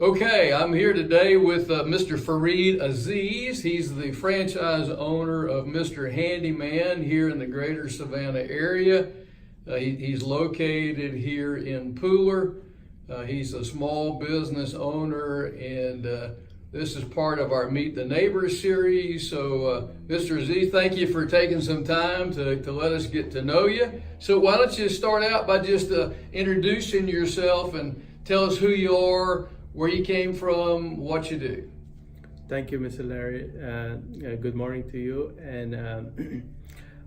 Okay, I'm here today with Mr. Farid Aziz. He's the franchise owner of Mr. Handyman here in the Greater Savannah area. He's located here in Pooler. He's a small business owner, and this is part of our Meet the Neighbors series. So, Mr. Aziz, thank you for taking some time to let us get to know you. So why don't you start out by just introducing yourself and tell us who you are, where you came from, what you do. Thank you, Mr. Larry. Good morning to you. And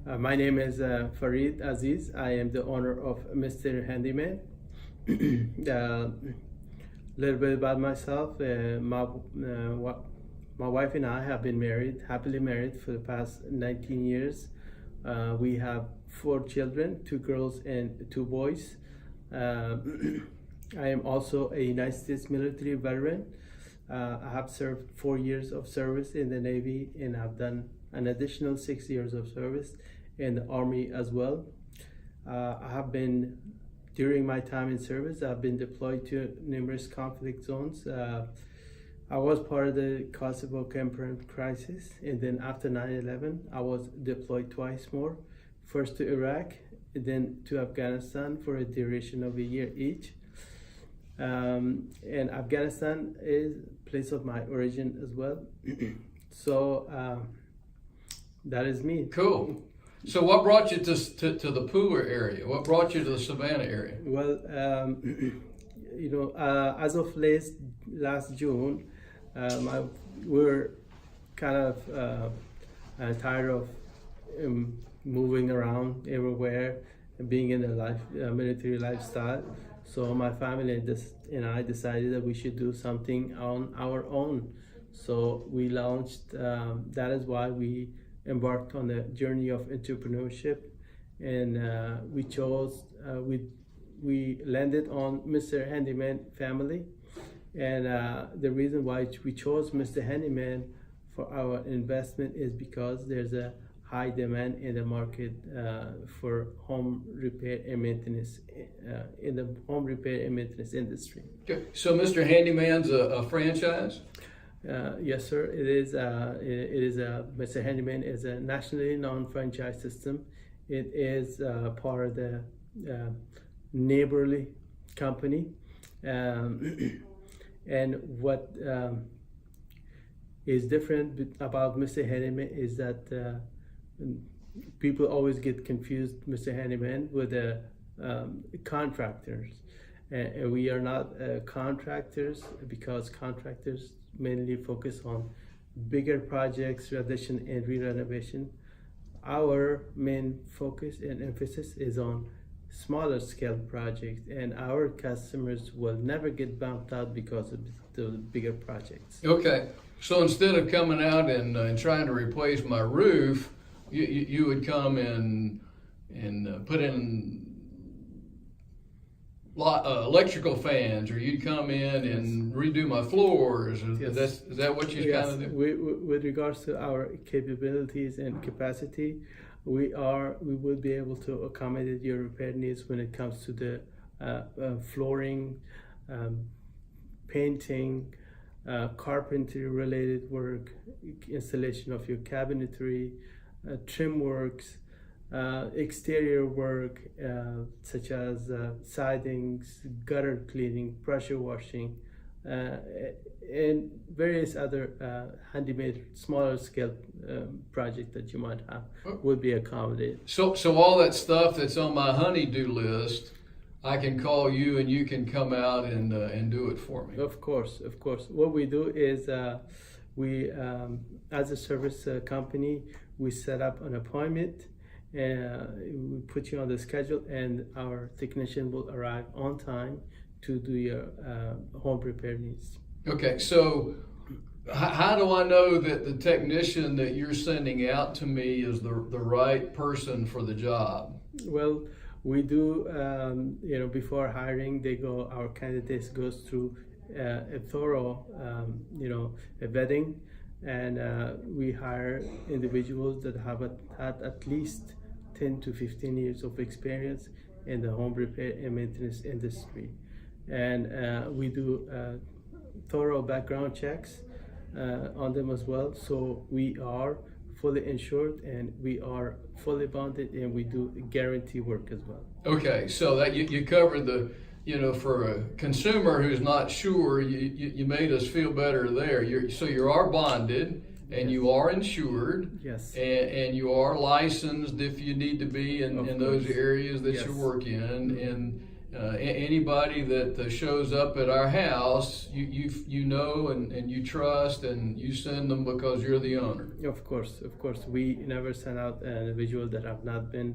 my name is Farid Aziz. I am the owner of Mr. Handyman. Little bit about myself. My wife and I have been happily married for the past 19 years. We have 4 children, 2 girls and 2 boys. I am also a United States military veteran. I have served 4 years of service in the Navy, and I've done an additional 6 years of service in the Army as well. During my time in service, I've been deployed to numerous conflict zones. I was part of the Kosovo campaign crisis, and then after 9/11, I was deployed twice more, first to Iraq, then to Afghanistan for a duration of a year each. And Afghanistan is place of my origin as well. So that is me. Cool. So what brought you to the Pooler area? What brought you to the Savannah area? Well, as of last June, we're kind of tired of moving around everywhere and being in a military lifestyle. So my family and I decided that we should do something on our own. So we launched, that is why we embarked on the journey of entrepreneurship. And we landed on Mr. Handyman family. And the reason why we chose Mr. Handyman for our investment is because there's a high demand in the market for home repair and maintenance in the home repair and maintenance industry. Okay. So Mr. Handyman's a franchise? Yes, sir. It is. Mr. Handyman is a nationally known franchise system. It is part of the neighborly company, and what is different about Mr. Handyman is that people always get confused, Mr. Handyman, with the contractors. And we are not contractors, because contractors mainly focus on bigger projects, addition and re-renovation. Our main focus and emphasis is on smaller scale projects, and our customers will never get bumped out because of the bigger projects. Okay, so instead of coming out and trying to replace my roof, you would come and put in electrical fans, or you'd come in and redo my floors. Is that what you kind of do? With regards to our capabilities and capacity, we will be able to accommodate your repair needs when it comes to the flooring, painting, carpentry related work, installation of your cabinetry, trim works, exterior work such as sidings, gutter cleaning, pressure washing, and various other handmade smaller scale projects that you might have would be accommodated. So all that stuff that's on my honey-do list, I can call you and you can come out and do it for me. Of course. What we do is we, as a service company, we set up an appointment. We put you on the schedule, and our technician will arrive on time to do your home repair needs. Okay, so how do I know that the technician that you're sending out to me is the right person for the job? Well, we do, before hiring, our candidates goes through a thorough, a vetting, and we hire individuals that have had at least 10 to 15 years of experience in the home repair and maintenance industry. And we do thorough background checks on them as well. So we are fully insured and we are fully bonded, and we do guarantee work as well. Okay, so that you covered the, for a consumer who's not sure, you made us feel better there. So you are bonded and you are insured. Yes. And you are licensed if you need to be in those areas that Yes. you work in. And anybody that shows up at our house, you know and you trust, and you send them because you're the owner. Of course. We never send out an individual that have not been,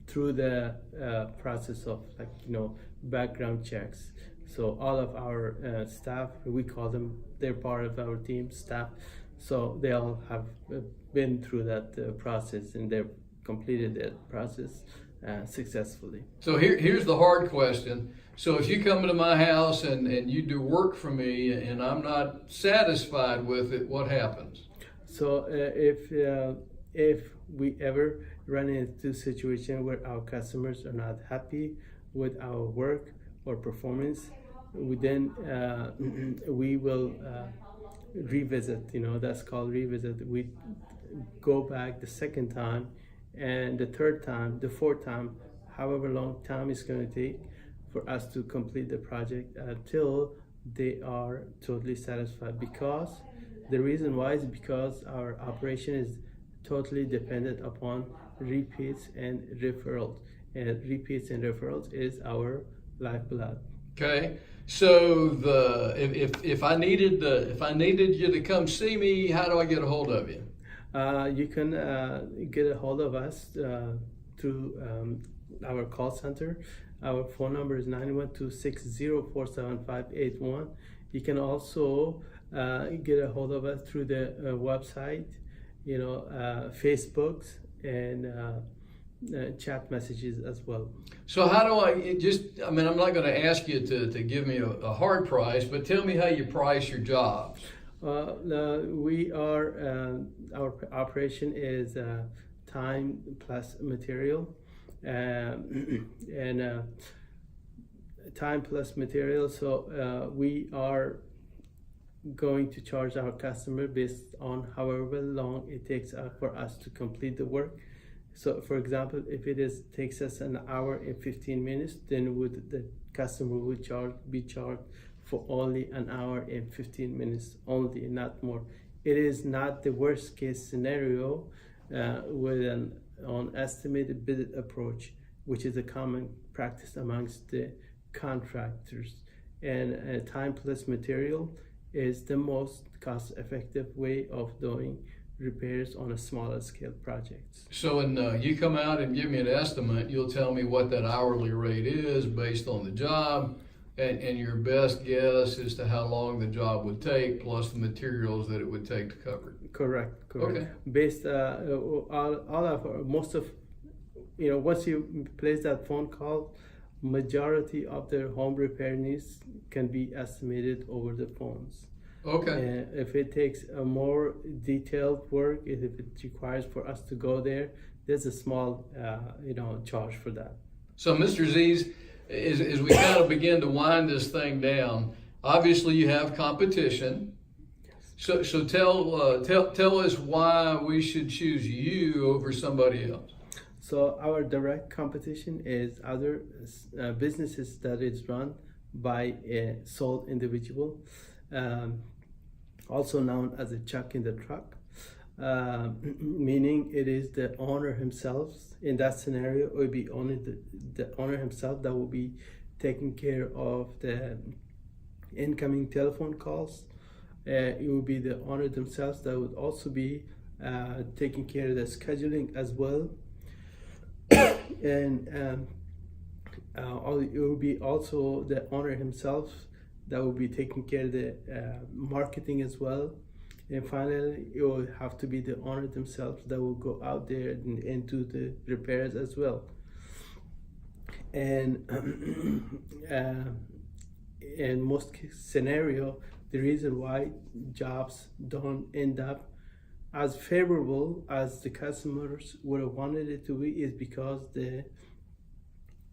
through the process of background checks. So all of our staff, we call them, they're part of our team staff. So they all have been through that process, and they've completed that process successfully. So here's the hard question. So if you come into my house and you do work for me and I'm not satisfied with it, what happens? So if we ever run into a situation where our customers are not happy with our work or performance, we will revisit. That's called revisit. We go back the second time, and the third time, the fourth time, however long time it's going to take for us to complete the project until they are totally satisfied. Because the reason why is because our operation is totally dependent upon repeats and referrals, and repeats and referrals is our lifeblood. Okay. So if I needed you to come see me, how do I get a hold of you? You can get a hold of us through our call center. Our phone number is 912-604-7581. You can also get a hold of us through the website, Facebooks, and chat messages as well. So how do I'm not going to ask you to give me a hard price, but tell me how you price your jobs. Our operation is time plus material, and time plus material. So we are going to charge our customer based on however long it takes for us to complete the work. So, for example, if it takes us an hour and 15 minutes, then the customer would be charged for only an hour and 15 minutes only, not more. It is not the worst case scenario with an estimated bid approach, which is a common practice amongst the contractors. And time plus material is the most cost-effective way of doing repairs on a smaller scale projects. So when you come out and give me an estimate, you'll tell me what that hourly rate is based on the job, and your best guess as to how long the job would take, plus the materials that it would take to cover it. Correct. Okay. Based once you place that phone call, majority of their home repair needs can be estimated over the phones. Okay. If it takes a more detailed work, if it requires for us to go there, there's a small, charge for that. So, Mr. Aziz, as we kind of begin to wind this thing down, obviously you have competition. So tell us why we should choose you over somebody else. So our direct competition is other businesses that is run by a sole individual. Also known as a chuck in the truck, meaning it is the owner himself. In that scenario, it would be only the owner himself that will be taking care of the incoming telephone calls. It would be the owner themselves that would also be taking care of the scheduling as well. And it would be also the owner himself that will be taking care of the marketing as well. And finally, it will have to be the owner themselves that will go out there and do the repairs as well. And in most scenario, the reason why jobs don't end up as favorable as the customers would have wanted it to be is because it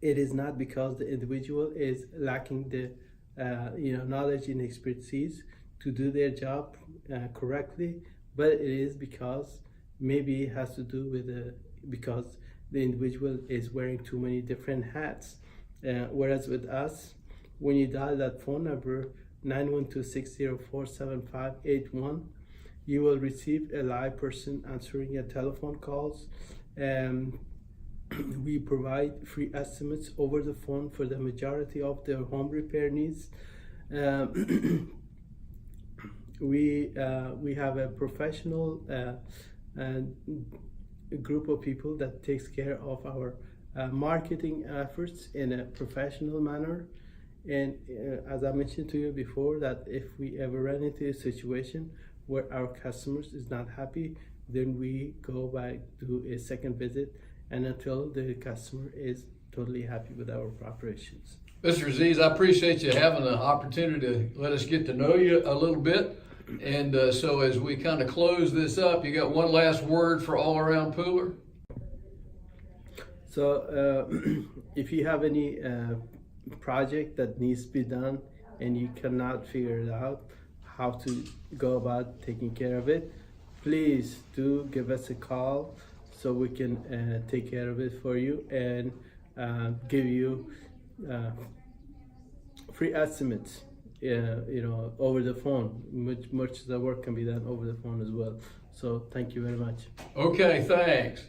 is not because the individual is lacking the knowledge and expertise to do their job correctly, but it is because maybe it has to do with because the individual is wearing too many different hats. Whereas with us, when you dial that phone number 912-604-7581, you will receive a live person answering your telephone calls. We provide free estimates over the phone for the majority of their home repair needs. We have a professional group of people that takes care of our marketing efforts in a professional manner. And as I mentioned to you before, that if we ever run into a situation where our customers is not happy, then we go back to a second visit, and until the customer is totally happy with our operations. Mr. Aziz, I appreciate you having the opportunity to let us get to know you a little bit. And so as we kind of close this up, you got one last word for All Around Pooler? So if you have any project that needs to be done and you cannot figure it out how to go about taking care of it, please do give us a call so we can take care of it for you and give you free estimates over the phone. Much of the work can be done over the phone as well. So thank you very much. Okay, thanks.